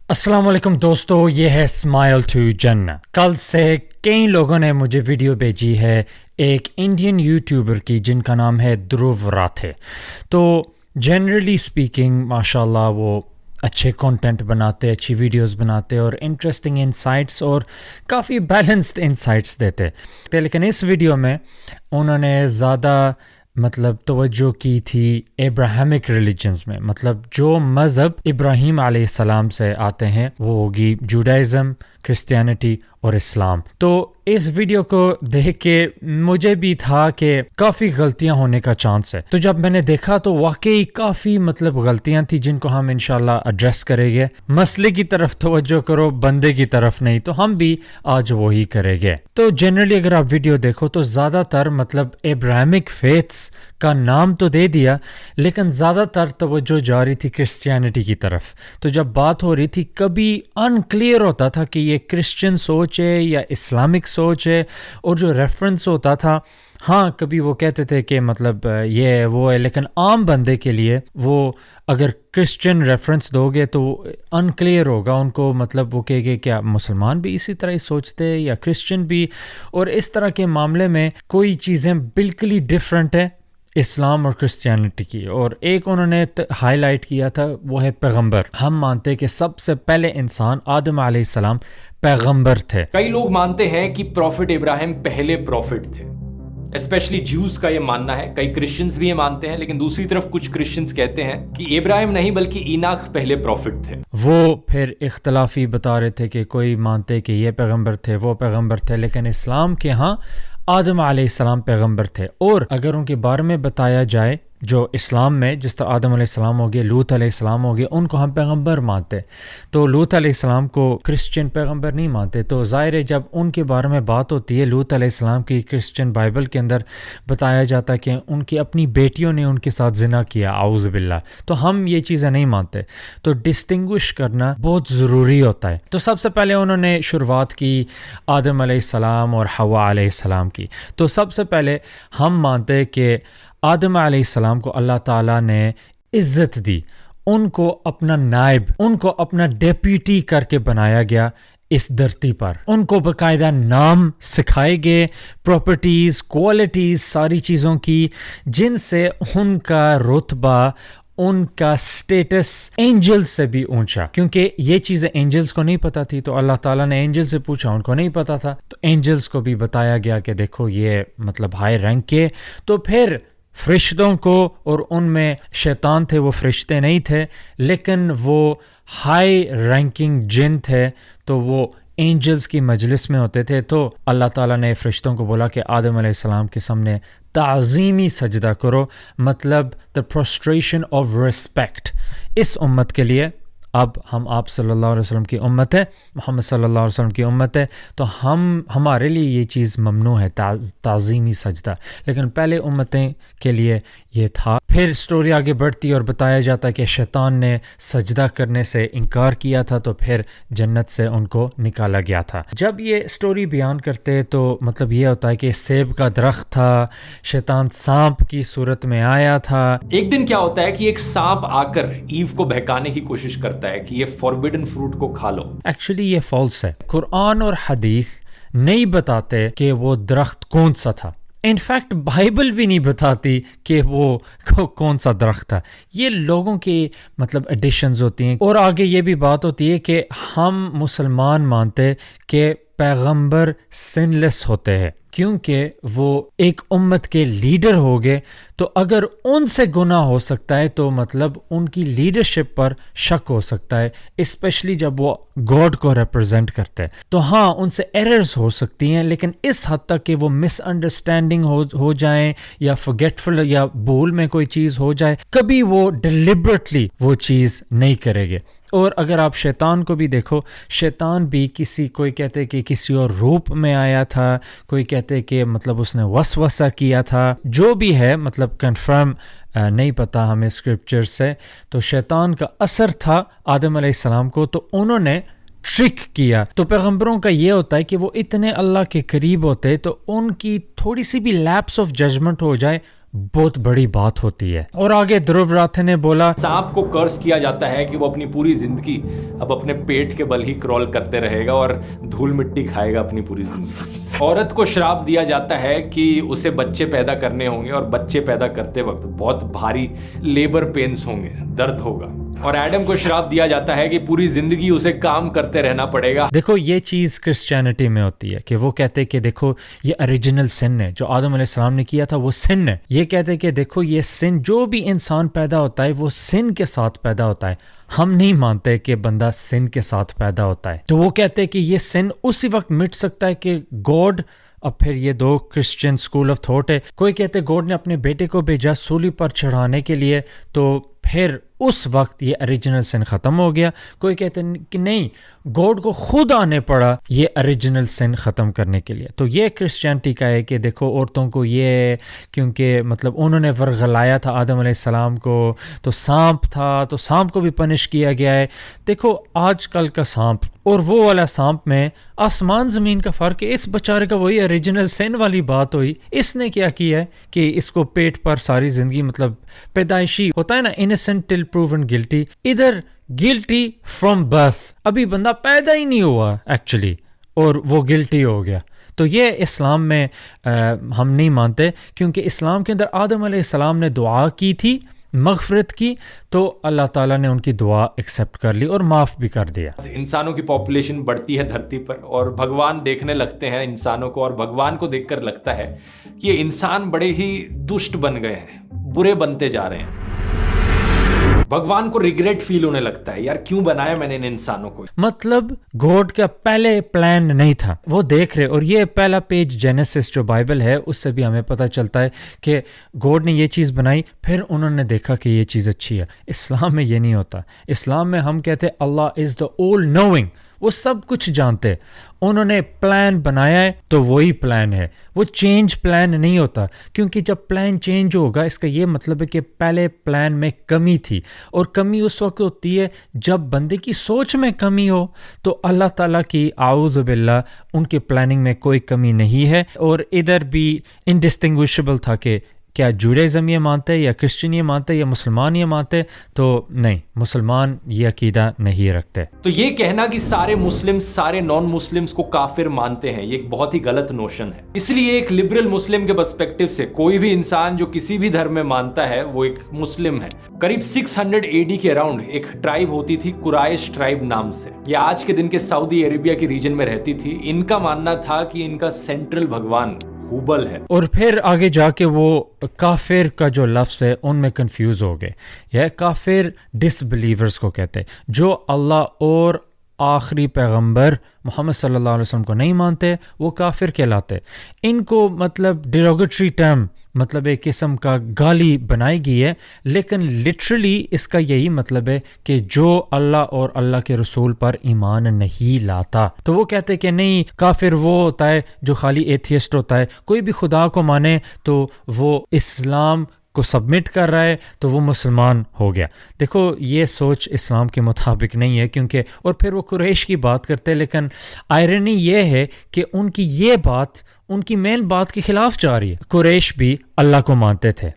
السلام علیکم دوستو، یہ ہے اسمائل ٹو جنہ۔ کل سے کئی لوگوں نے مجھے ویڈیو بھیجی ہے ایک انڈین یوٹیوبر کی جن کا نام ہے دھرو راتھے۔ تو جنرلی اسپیکنگ ماشاء اللہ وہ اچھے کنٹینٹ بناتے، اچھی ویڈیوز بناتے اور انٹرسٹنگ انسائٹس اور کافی بیلنسڈ انسائٹس دیتے، لیکن اس ویڈیو میں انہوں نے زیادہ توجہ کی تھی ابراہیمک ریلیجنز میں، جو مذہب ابراہیم علیہ السلام سے آتے ہیں وہ ہوگی جوڈائزم، کرسچینٹی اور اسلام۔ تو اس ویڈیو کو دیکھ کے مجھے بھی تھا کہ کافی غلطیاں ہونے کا چانس ہے، تو جب میں نے دیکھا تو واقعی کافی غلطیاں تھیں جن کو ہم انشاءاللہ ایڈریس کریں گے۔ مسئلے کی طرف توجہ کرو، بندے کی طرف نہیں، تو ہم بھی آج وہی کریں گے۔ تو جنرلی اگر آپ ویڈیو دیکھو تو زیادہ تر ابراہیمک فیتھس کا نام تو دے دیا، لیکن زیادہ تر توجہ جا رہی تھی کرسچینٹی کی طرف۔ تو جب بات ہو رہی تھی کبھی انکلیئر ہوتا تھا کہ یہ کرسچن سوچ ہے یا اسلامک سوچ ہے، اور جو ریفرنس ہوتا تھا ہاں کبھی وہ کہتے تھے کہ یہ وہ ہے، لیکن عام بندے کے لیے وہ اگر کرسچن ریفرنس دو گے تو انکلیئر ہوگا ان کو، وہ کہے گے کیا مسلمان بھی اسی طرح ہی سوچتے یا کرسچن بھی، اور اس طرح کے معاملے میں کوئی چیزیں بالکل ہی ڈفرینٹ ہے اسلام اور کرسچینٹی کی۔ اور ایک انہوں نے ہائی لائٹ کیا تھا وہ ہے پیغمبر۔ ہم مانتے کہ سب سے پہلے انسان آدم علیہ السلام پیغمبر تھے۔ کئی لوگ مانتے ہیں کہ پروفٹ ابراہیم پہلے پروفٹ تھے، اسپیشلی جیوز کا یہ ماننا ہے، کئی کرسچنز بھی یہ مانتے ہیں، لیکن دوسری طرف کچھ کرسچنز کہتے ہیں کہ ابراہیم نہیں بلکہ ایناخ پہلے پروفٹ تھے۔ وہ پھر اختلافی بتا رہے تھے کہ کوئی مانتے کہ یہ پیغمبر تھے، وہ پیغمبر تھے، لیکن اسلام کے ہاں آدم علیہ السلام پیغمبر تھے۔ اور اگر ان کے بارے میں بتایا جائے جو اسلام میں جس طرح آدم علیہ السلام ہو گئے، لوط علیہ السلام ہو گئے، ان کو ہم پیغمبر مانتے، تو لوط علیہ السلام کو کرسچن پیغمبر نہیں مانتے۔ تو ظاہر ہے جب ان کے بارے میں بات ہوتی ہے، لوط علیہ السلام کی کرسچن بائبل کے اندر بتایا جاتا ہے کہ ان کی اپنی بیٹیوں نے ان کے ساتھ زنا کیا، اعوذ باللہ، تو ہم یہ چیزیں نہیں مانتے۔ تو ڈسٹنگوش کرنا بہت ضروری ہوتا ہے۔ تو سب سے پہلے انہوں نے شروعات کی آدم علیہ السلام اور حوا علیہ السلام کی۔ تو سب سے پہلے ہم مانتے کہ آدم علیہ السلام کو اللہ تعالیٰ نے عزت دی، ان کو اپنا نائب، ان کو اپنا ڈیپیوٹی کر کے بنایا گیا اس دھرتی پر۔ ان کو باقاعدہ نام سکھائے گئے، پراپرٹیز، کوالٹیز، ساری چیزوں کی، جن سے ان کا رتبہ، ان کا سٹیٹس اینجل سے بھی اونچا، کیونکہ یہ چیزیں اینجلز کو نہیں پتا تھی، تو اللہ تعالیٰ نے اینجل سے پوچھا، ان کو نہیں پتا تھا، تو اینجلز کو بھی بتایا گیا کہ دیکھو یہ ہائی رینک کے۔ تو پھر فرشتوں کو، اور ان میں شیطان تھے، وہ فرشتے نہیں تھے لیکن وہ ہائی رینکنگ جن تھے، تو وہ اینجلز کی مجلس میں ہوتے تھے۔ تو اللہ تعالیٰ نے فرشتوں کو بولا کہ آدم علیہ السلام کے سامنے تعظیمی سجدہ کرو، the prostration of respect۔ اس امت کے لیے اب ہم آپ صلی اللہ علیہ وسلم کی امت ہے، محمد صلی اللہ علیہ وسلم کی امت ہے، تو ہمارے لیے یہ چیز ممنوع ہے، تعظیمی سجدہ، لیکن پہلے امتیں کے لیے یہ تھا۔ پھر سٹوری آگے بڑھتی اور بتایا جاتا ہے کہ شیطان نے سجدہ کرنے سے انکار کیا تھا، تو پھر جنت سے ان کو نکالا گیا تھا۔ جب یہ سٹوری بیان کرتے تو یہ ہوتا ہے کہ سیب کا درخت تھا، شیطان سانپ کی صورت میں آیا تھا۔ ایک دن کیا ہوتا ہے کہ ایک سانپ آ کر ایو کو بہکانے کی کوشش کرتا ہے کہ یہ فوربیڈن فروٹ کو کھا لو۔ ایکچولی یہ فالس ہے، قرآن اور حدیث نہیں بتاتے کہ وہ درخت کون سا تھا، انفیکٹ بائبل بھی نہیں بتاتی کہ وہ کون سا درخت تھا، یہ لوگوں کی ایڈیشنز ہوتی ہیں۔ اور آگے یہ بھی بات ہوتی ہے کہ ہم مسلمان مانتے کہ پیغمبر سن لیس ہوتے ہیں، کیونکہ وہ ایک امت کے لیڈر ہو گئے، تو اگر ان سے گناہ ہو سکتا ہے تو ان کی لیڈرشپ پر شک ہو سکتا ہے، اسپیشلی جب وہ گاڈ کو ریپرزینٹ کرتے ہیں۔ تو ہاں ان سے ایررز ہو سکتی ہیں، لیکن اس حد تک کہ وہ مس انڈرسٹینڈنگ ہو جائیں یا فرگیٹفل یا بھول میں کوئی چیز ہو جائے، کبھی وہ ڈیلیبریٹلی وہ چیز نہیں کرے گے۔ اور اگر آپ شیطان کو بھی دیکھو، شیطان بھی کوئی کہتے کہ کسی اور روپ میں آیا تھا، کوئی کہتے کہ اس نے وسوسہ کیا تھا، جو بھی ہے کنفرم نہیں پتا ہمیں اسکرپچر سے۔ تو شیطان کا اثر تھا آدم علیہ السلام کو، تو انہوں نے ٹرک کیا۔ تو پیغمبروں کا یہ ہوتا ہے کہ وہ اتنے اللہ کے قریب ہوتے تو ان کی تھوڑی سی بھی لیپس آف ججمنٹ ہو جائے بہت بڑی بات ہوتی ہے. اور آگے دھرو راتھ نے بولا سانپ کو کرس کیا جاتا ہے کہ وہ اپنی پوری زندگی اب اپنے پیٹ کے بل ہی کرول کرتے رہے گا اور دھول مٹی کھائے گا اپنی پوری زندگی. عورت کو شراپ دیا جاتا ہے کہ اسے بچے پیدا کرنے ہوں گے اور بچے پیدا کرتے وقت بہت بھاری لیبر پینس ہوں گے, درد ہوگا. اور ایڈم کو شراپ دیا جاتا ہے کہ پوری زندگی اسے کام کرتے رہنا پڑے گا. دیکھو یہ چیز کرسچینٹی میں ہوتی ہے کہ وہ کہتے کہ دیکھو یہ اوریجنل سن ہے جو آدم علیہ السلام نے کیا تھا, وہ سن ہے. یہ کہتے کہ دیکھو یہ سن, جو بھی انسان پیدا ہوتا ہے وہ سن کے ساتھ پیدا ہوتا ہے. ہم نہیں مانتے کہ بندہ سن کے ساتھ پیدا ہوتا ہے. تو وہ کہتے کہ یہ سن اسی وقت مٹ سکتا ہے کہ گاڈ. اب پھر یہ دو کرسچن اسکول آف تھاٹ ہے. کوئی کہتے گاڈ نے اپنے بیٹے کو بھیجا سولی پر چڑھانے کے لیے, تو پھر اس وقت یہ اوریجنل سن ختم ہو گیا. کوئی کہتے کہ نہیں, گاڈ کو خود آنے پڑا یہ اوریجنل سن ختم کرنے کے لیے. تو یہ کرسچینٹی کا ہے کہ دیکھو عورتوں کو یہ, کیونکہ مطلب انہوں نے ورغلایا تھا آدم علیہ السلام کو, تو سانپ تھا تو سانپ کو بھی پنش کیا گیا ہے. دیکھو آج کل کا سانپ اور وہ والا سانپ میں آسمان زمین کا فرق ہے. اس بیچارے کا وہی اوریجنل سن والی بات ہوئی. اس نے کیا کیا ہے کہ اس کو پیٹ پر ساری زندگی, مطلب پیدائشی ہوتا ہے نا innocent till proven guilty, ادھر guilty from birth. ابھی بندہ پیدا ہی نہیں ہوا ایکچولی اور وہ گلٹی ہو گیا. تو یہ اسلام میں ہم نہیں مانتے, کیونکہ اسلام کے اندر آدم علیہ السلام نے دعا کی تھی مغفرت کی, تو اللہ تعالیٰ نے ان کی دعا ایکسیپٹ کر لی اور معاف بھی کر دیا. انسانوں کی پاپولیشن بڑھتی ہے دھرتی پر, اور بھگوان دیکھنے لگتے ہیں انسانوں کو, اور بھگوان کو دیکھ کر لگتا ہے کہ یہ انسان بڑے ہی دشٹ بن گئے ہیں, برے بنتے جا رہے ہیں. بھگوان کو ریگریٹ فیل ہونے لگتا ہے, یار کیوں بنایا میں نے ان انسانوں کو. مطلب گاڈ کا پہلے پلان نہیں تھا, وہ دیکھ رہے. اور یہ پہلا پیج جینیسس جو بائبل ہے اس سے بھی ہمیں پتہ چلتا ہے کہ گاڈ نے یہ چیز بنائی, پھر انہوں نے دیکھا کہ یہ چیز اچھی ہے. اسلام میں یہ نہیں ہوتا. اسلام میں ہم کہتے اللہ از دا آل نوئنگ, وہ سب کچھ جانتے. انہوں نے پلان بنایا ہے تو وہی پلان ہے, وہ چینج پلان نہیں ہوتا. کیونکہ جب پلان چینج ہوگا اس کا یہ مطلب ہے کہ پہلے پلان میں کمی تھی, اور کمی اس وقت ہوتی ہے جب بندے کی سوچ میں کمی ہو. تو اللہ تعالیٰ کی اعوذ باللہ ان کے پلاننگ میں کوئی کمی نہیں ہے. اور ادھر بھی انڈسٹنگوشبل تھا کہ کیا جوڈائزم یہ مانتے یا کرسچن یہ مانتے یا مسلمان یہ مانتے, تو نہیں, مسلمان یہ عقیدہ نہیں رکھتے. تو یہ کہنا کہ سارے مسلم سارے نان مسلمز کو کافر مانتے ہیں, یہ ایک بہت ہی غلط نوشن ہے. اس لیے ایک لبرل مسلم کے پرسپیکٹو سے کوئی بھی انسان جو کسی بھی دھرم میں مانتا ہے وہ ایک مسلم ہے. قریب 600 AD کے اراؤنڈ ایک ٹرائب ہوتی تھی قریش ٹرائب نام سے, یہ آج کے دن کے سعودی عربیہ کی ریجن میں رہتی تھی. ان کا ماننا تھا کہ ان کا سینٹرل بھگوان ہوبل ہے. اور پھر آگے جا کے وہ کافر کا جو لفظ ہے ان میں کنفیوز ہو گئے. یہ کافر ڈس بلیورز کو کہتے, جو اللہ اور آخری پیغمبر محمد صلی اللہ علیہ وسلم کو نہیں مانتے, وہ کافر کہلاتے. ان کو مطلب ڈیروگیٹری ٹرم, مطلب ایک قسم کا گالی بنائی گئی ہے, لیکن لٹرلی اس کا یہی مطلب ہے کہ جو اللہ اور اللہ کے رسول پر ایمان نہیں لاتا. تو وہ کہتے کہ نہیں, کافر وہ ہوتا ہے جو خالی ایتھیسٹ ہوتا ہے, کوئی بھی خدا کو مانے تو وہ اسلام کو سبمٹ کر رہا ہے تو وہ مسلمان ہو گیا. دیکھو یہ سوچ اسلام کے مطابق نہیں ہے, کیونکہ اور پھر وہ قریش کی بات کرتے, لیکن آئرنی یہ ہے کہ ان کی یہ بات ان کی مین بات کے خلاف جا رہی ہے. قریش بھی اللہ کو مانتے تھے,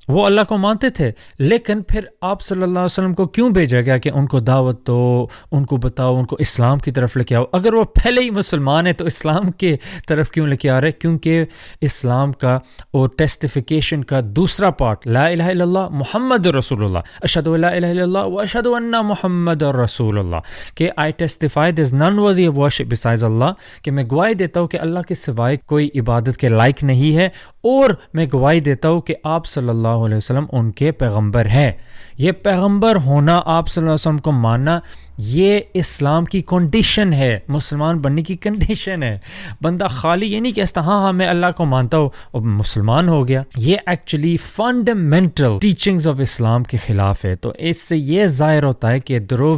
وہ اللہ کو مانتے تھے, لیکن پھر آپ صلی اللہ علیہ وسلم کو کیوں بھیجا گیا کہ ان کو دعوت دو, ان کو بتاؤ, ان کو اسلام کی طرف لے کے آؤ. اگر وہ پہلے ہی مسلمان ہیں تو اسلام کے طرف کیوں لے کے آ رہے؟ کیونکہ اسلام کا اور ٹیسٹیفیکیشن کا دوسرا پارٹ لا الہ الا اللہ محمد رسول اللہ, اشہد لا الہ الا اللہ و اشہد ان محمد رسول اللہ, کہ آئی ٹیسٹیفائی دیر از نن ورتھی آف ورشپ بسائز اللہ, کہ میں گواہی دیتا ہوں کہ اللہ کے سوائے کوئی عبادت کے لائق نہیں ہے, اور میں گواہی دیتا ہوں کہ آپ صلی اللہ علیہ وسلم ان کے پیغمبر ہیں. یہ پیغمبر ہونا, آپ صلی اللہ علیہ وسلم کو ماننا, یہ اسلام کی کنڈیشن ہے, مسلمان بننے کی کنڈیشن ہے. بندہ خالی یہ نہیں کہتا ہاں میں اللہ کو مانتا ہوں اور مسلمان ہو گیا. یہ ایکچولی فنڈامنٹل ٹیچنگز آف اسلام کے خلاف ہے. تو اس سے یہ ظاہر ہوتا ہے کہ دھرو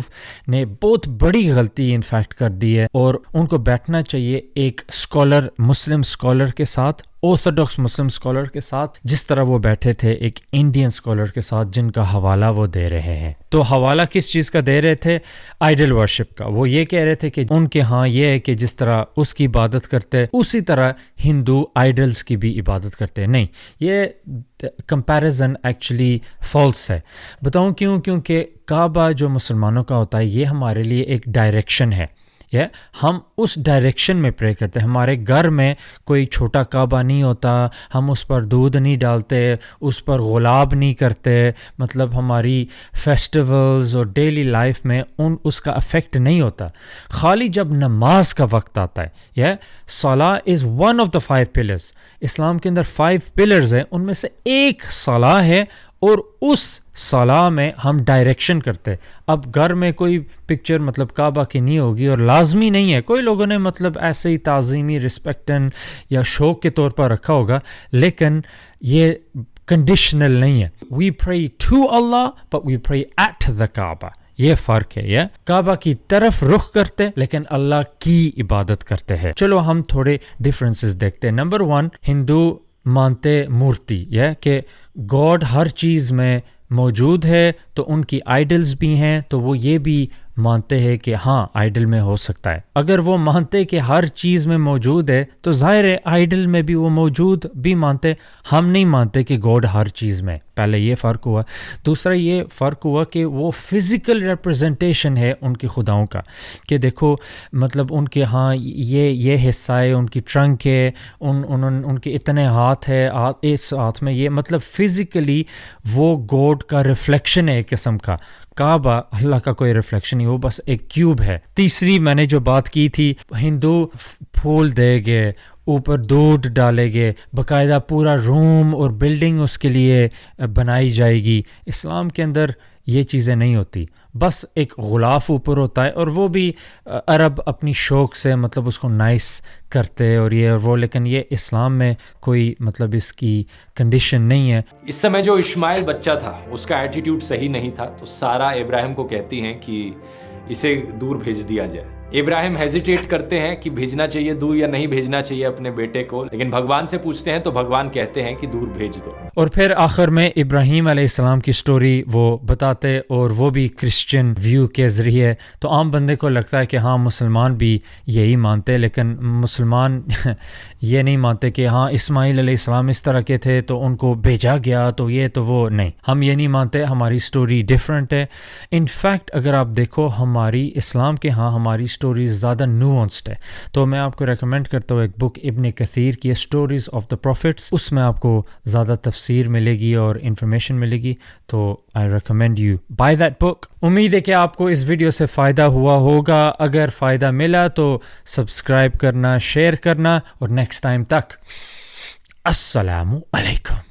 نے بہت بڑی غلطی انفیکٹ کر دی ہے, اور ان کو بیٹھنا چاہیے ایک اسکالر, مسلم اسکالر کے ساتھ, آرتھوڈاکس مسلم اسکالر کے ساتھ, جس طرح وہ بیٹھے تھے ایک انڈین اسکالر کے ساتھ جن کا حوالہ حوالہ وہ دے رہے ہیں. تو حوالہ کس چیز کا دے رہے تھے؟ آئیڈل ورشپ کا. وہ یہ کہہ رہے تھے کہ ان کے ہاں یہ ہے کہ جس طرح اس کی عبادت کرتے اسی طرح ہندو آئیڈلز کی بھی عبادت کرتے ہیں. نہیں، یہ کمپیریزن ایکچولی فالس ہے. بتاؤں کیوں؟ کیونکہ کعبہ جو مسلمانوں کا ہوتا ہے یہ ہمارے لیے ایک ڈائریکشن ہے. ہم اس ڈائریکشن میں پرے کرتے ہیں. ہمارے گھر میں کوئی چھوٹا کعبہ نہیں ہوتا، ہم اس پر دودھ نہیں ڈالتے، اس پر غلاب نہیں کرتے. مطلب ہماری فیسٹیولز اور ڈیلی لائف میں اس کا افیکٹ نہیں ہوتا. خالی جب نماز کا وقت آتا ہے، Salah is one of the 5 pillars. Islam کے اندر 5 پلرز ہیں، ان میں سے ایک صلاح ہے، اور اس صلاح میں ہم ڈائریکشن کرتے. اب گھر میں کوئی پکچر مطلب کعبہ کی نہیں ہوگی، اور لازمی نہیں ہے، کوئی لوگوں نے مطلب ایسے ہی تعظیمی رسپیکٹن یا شوق کے طور پر رکھا ہوگا، لیکن یہ کنڈیشنل نہیں ہے. We pray to Allah but we pray at the Kaaba. یہ فرق ہے. کعبہ کی طرف رخ کرتے لیکن اللہ کی عبادت کرتے ہیں. چلو ہم تھوڑے ڈفرینسز دیکھتے ہیں. نمبر 1، ہندو مانتے مورتی، کہ گاڈ ہر چیز میں موجود ہے، تو ان کی آئیڈلز بھی ہیں، تو وہ یہ بھی مانتے ہیں کہ ہاں آئیڈل میں ہو سکتا ہے. اگر وہ مانتے کہ ہر چیز میں موجود ہے تو ظاہر ہے آئیڈل میں بھی وہ موجود بھی مانتے. ہم نہیں مانتے کہ گاڈ ہر چیز میں. پہلے یہ فرق ہوا. دوسرا یہ فرق ہوا کہ وہ فزیکل ریپرزنٹیشن ہے ان کے خداؤں کا، کہ دیکھو مطلب ان کے ہاں یہ حصہ ہے، ان کی ٹرنک ہے، ان کے اتنے ہاتھ ہے، اس ہاتھ میں یہ، مطلب فزیکلی وہ گاڈ کا ریفلیکشن ہے ایک قسم کا. کعبہ اللہ کا کوئی ریفلیکشن نہیں، وہ بس ایک کیوب ہے. تیسری میں نے جو بات کی تھی، ہندو پھول دے گے، اوپر دودھ ڈالے گے، باقاعدہ پورا روم اور بلڈنگ اس کے لیے بنائی جائے گی. اسلام کے اندر یہ چیزیں نہیں ہوتی، بس ایک غلاف اوپر ہوتا ہے، اور وہ بھی عرب اپنی شوق سے مطلب اس کو نائس کرتے اور یہ اور وہ، لیکن یہ اسلام میں کوئی مطلب اس کی کنڈیشن نہیں ہے. اس سمے جو اشمائیل بچہ تھا اس کا ایٹیٹیوڈ صحیح نہیں تھا، تو سارا ابراہیم کو کہتی ہیں کہ اسے دور بھیج دیا جائے. ابراہیم ہیزیٹیٹ کرتے ہیں کہ بھیجنا چاہیے دور یا نہیں بھیجنا چاہیے اپنے بیٹے کو، لیکن بھگوان سے پوچھتے ہیں تو بھگوان کہتے ہیں کہ دور بھیج دو. اور پھر آخر میں ابراہیم علیہ السلام کی سٹوری وہ بتاتے، اور وہ بھی کرسچن ویو کے ذریعے. تو عام بندے کو لگتا ہے کہ ہاں مسلمان بھی یہی مانتے، لیکن مسلمان یہ نہیں مانتے کہ ہاں اسماعیل علیہ السلام اس طرح کے تھے تو ان کو بھیجا گیا تو یہ تو وہ نہیں. ہم یہ نہیں مانتے، ہماری سٹوری ڈیفرنٹ ہے. انفیکٹ اگر آپ دیکھو ہماری اسلام کے ہاں ہماری سٹوریز زیادہ نوانسڈ ہے. تو میں آپ کو ریکمینڈ کرتا ہوں ایک بک ابن کثیر کی، اسٹوریز آف دا پروفٹس. اس میں آپ کو زیادہ تفسیر ملے گی اور انفارمیشن ملے گی. تو I recommend you by that book. امید ہے کہ آپ کو اس ویڈیو سے فائدہ ہوا ہوگا. اگر فائدہ ملا تو سبسکرائب کرنا، شیئر کرنا، اور نیکسٹ ٹائم تک السلام علیکم.